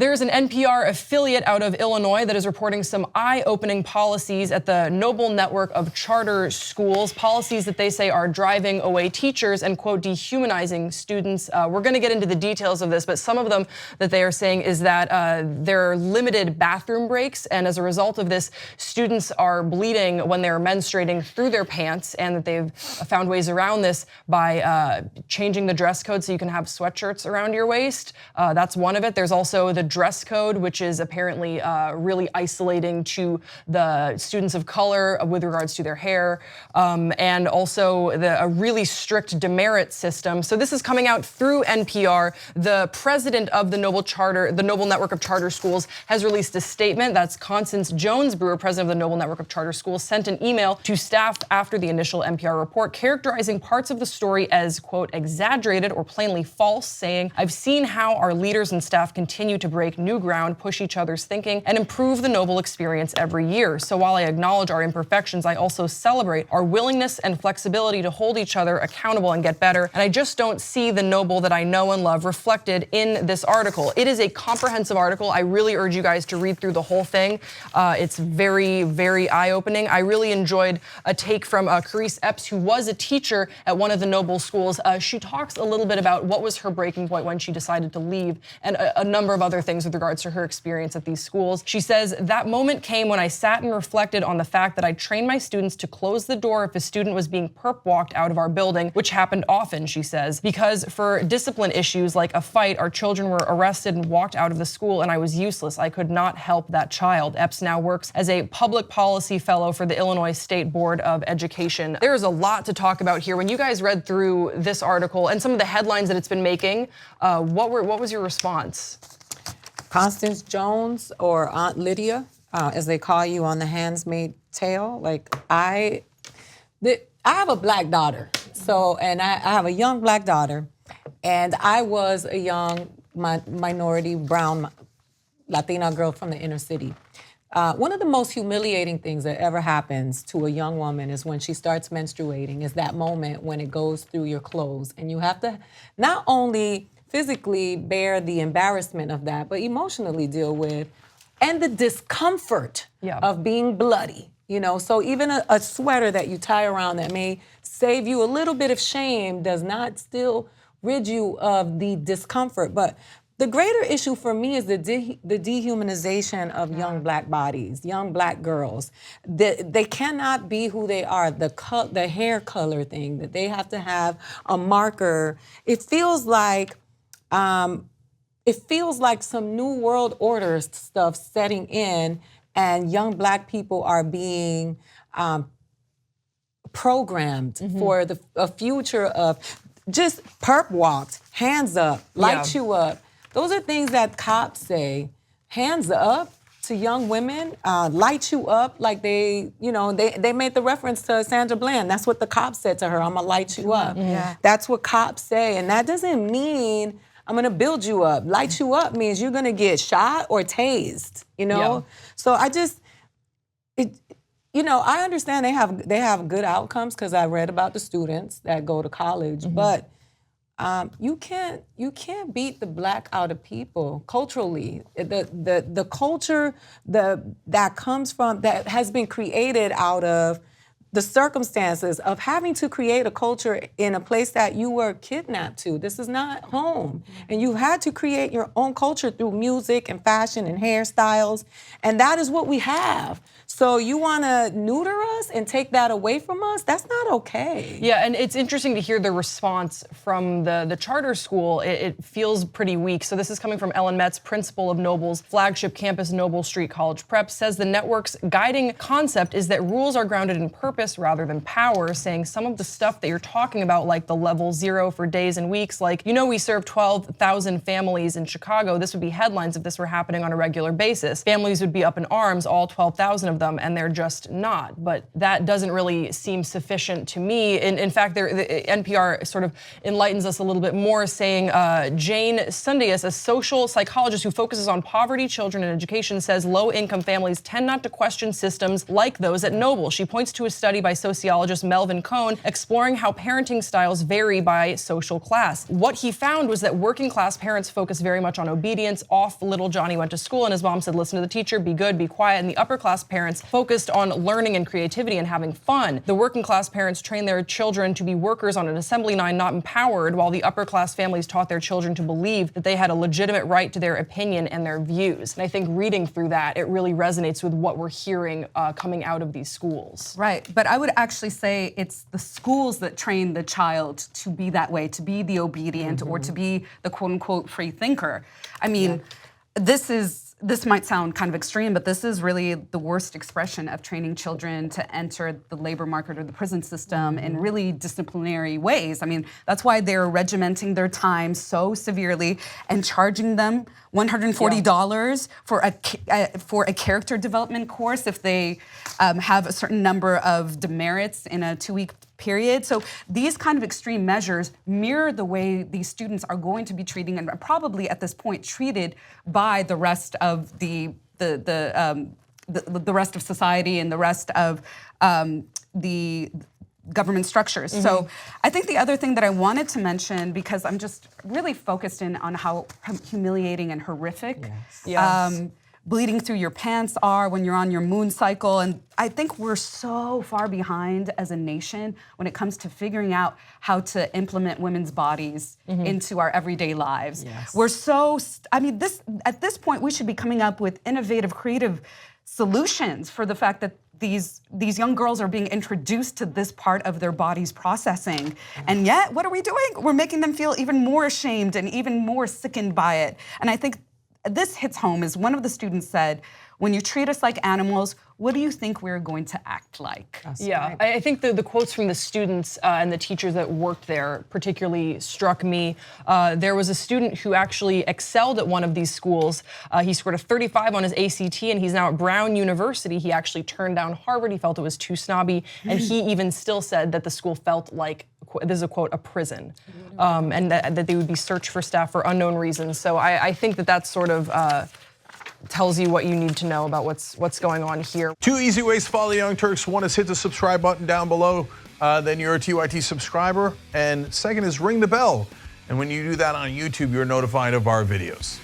There's an NPR affiliate out of Illinois that is reporting some eye-opening policies at the Noble network of charter schools, policies that they say are driving away teachers and, quote, dehumanizing students. We're going to get into the details of this, but some of them that they are saying is that there are limited bathroom breaks, and as a result of this, students are bleeding when they're menstruating through their pants, and that they've found ways around this by changing the dress code so you can have sweatshirts around your waist. That's one of it. There's also the dress code, which is apparently really isolating to the students of color with regards to their hair, and also a really strict demerit system. So this is coming out through NPR. The president of the Noble network of charter schools has released a statement. That's Constance Jones-Brewer, president of the Noble network of charter schools, sent an email to staff after the initial NPR report, characterizing parts of the story as, quote, exaggerated or plainly false, saying, "I've seen how our leaders and staff continue to break new ground, push each other's thinking, and improve the Noble experience every year. So while I acknowledge our imperfections, I also celebrate our willingness and flexibility to hold each other accountable and get better. And I just don't see the Noble that I know and love reflected in this article." It is a comprehensive article. I really urge you guys to read through the whole thing. It's very, very eye-opening. I really enjoyed a take from Carice Epps, who was a teacher at one of the Noble schools. She talks a little bit about what was her breaking point when she decided to leave, and a number of other things with regards to her experience at these schools. She says, "That moment came when I sat and reflected on the fact that I trained my students to close the door if a student was being perp walked out of our building, which happened often," she says, "because for discipline issues like a fight, our children were arrested and walked out of the school, and I was useless. I could not help that child." Epps now works as a public policy fellow for the Illinois State Board of Education. There is a lot to talk about here. When you guys read through this article and some of the headlines that it's been making, what was your response? Constance Jones, or Aunt Lydia, as they call you on The Handmaid's Tale. Like, I have a black daughter, and I have a young black daughter, and I was a young minority, brown, Latina girl from the inner city. One of the most humiliating things that ever happens to a young woman is when she starts menstruating, is that moment when it goes through your clothes, and you have to not only physically bear the embarrassment of that, but emotionally deal with, and the discomfort of being bloody. So even a sweater that you tie around that may save you a little bit of shame does not still rid you of the discomfort. But the greater issue for me is the dehumanization of young black bodies, young black girls. They cannot be who they are. The hair color thing, that they have to have a marker. It feels like some new world order stuff setting in, and young black people are being programmed for a future of just perp walked, hands up, light you up. Those are things that cops say, hands up to young women, light you up, like they made the reference to Sandra Bland. That's what the cops said to her, "I'm gonna light you up." Yeah. That's what cops say, and that doesn't mean I'm gonna build you up. Light you up means you're gonna get shot or tased, Yeah. So I understand they have good outcomes, because I read about the students that go to college, but you can't beat the black out of people culturally. The culture that has been created out of the circumstances of having to create a culture in a place that you were kidnapped to. This is not home. And you had to create your own culture through music and fashion and hairstyles. And that is what we have. So you want to neuter us and take that away from us? That's not okay. Yeah, and it's interesting to hear the response from the charter school. It feels pretty weak. So this is coming from Ellen Metz, principal of Noble's flagship campus, Noble Street College Prep, says the network's guiding concept is that rules are grounded in purpose rather than power, saying some of the stuff that you're talking about, like the level 0 for days and weeks, like, we serve 12,000 families in Chicago. This would be headlines if this were happening on a regular basis. Families would be up in arms, all 12,000 of them, and they're just not. But that doesn't really seem sufficient to me. In fact, the NPR sort of enlightens us a little bit more, saying Jane Sundias, a social psychologist who focuses on poverty, children, and education, says low-income families tend not to question systems like those at Noble. She points to a study study by sociologist Melvin Cohn exploring how parenting styles vary by social class. What he found was that working class parents focus very much on obedience. Off little Johnny went to school and his mom said, listen to the teacher, be good, be quiet. And the upper class parents focused on learning and creativity and having fun. The working class parents trained their children to be workers on an assembly line, not empowered, while the upper class families taught their children to believe that they had a legitimate right to their opinion and their views. And I think reading through that, it really resonates with what we're hearing coming out of these schools. Right, but I would actually say it's the schools that train the child to be that way, to be the obedient or to be the quote unquote free thinker. I mean, this might sound kind of extreme, but this is really the worst expression of training children to enter the labor market or the prison system in really disciplinary ways. I mean, that's why they're regimenting their time so severely and charging them $140 for a character development course if they have a certain number of demerits in a 2-week period. So these kind of extreme measures mirror the way these students are going to be treating and are probably at this point treated by the rest of the rest of society and the rest of the government structures. So I think the other thing that I wanted to mention, because I'm just really focused in on how humiliating and horrific bleeding through your pants are when you're on your moon cycle. And I think we're so far behind as a nation when it comes to figuring out how to implement women's bodies into our everyday lives. We're so, at this point, we should be coming up with innovative, creative solutions for the fact that these young girls are being introduced to this part of their body's processing. And yet, what are we doing? We're making them feel even more ashamed and even more sickened by it. And I think this hits home, as one of the students said, when you treat us like animals, what do you think we're going to act like? I think the quotes from the students and the teachers that worked there particularly struck me. There was a student who actually excelled at one of these schools. He scored a 35 on his ACT, and he's now at Brown University. He actually turned down Harvard. He felt it was too snobby, and he even still said that the school felt like, this is a quote, a prison, and that they would be searched for staff for unknown reasons. So I think that sort of tells you what you need to know about what's going on here. 2 easy ways to follow the Young Turks. One is hit the subscribe button down below, then you're a TYT subscriber. And second is ring the bell. And when you do that on YouTube, you're notified of our videos.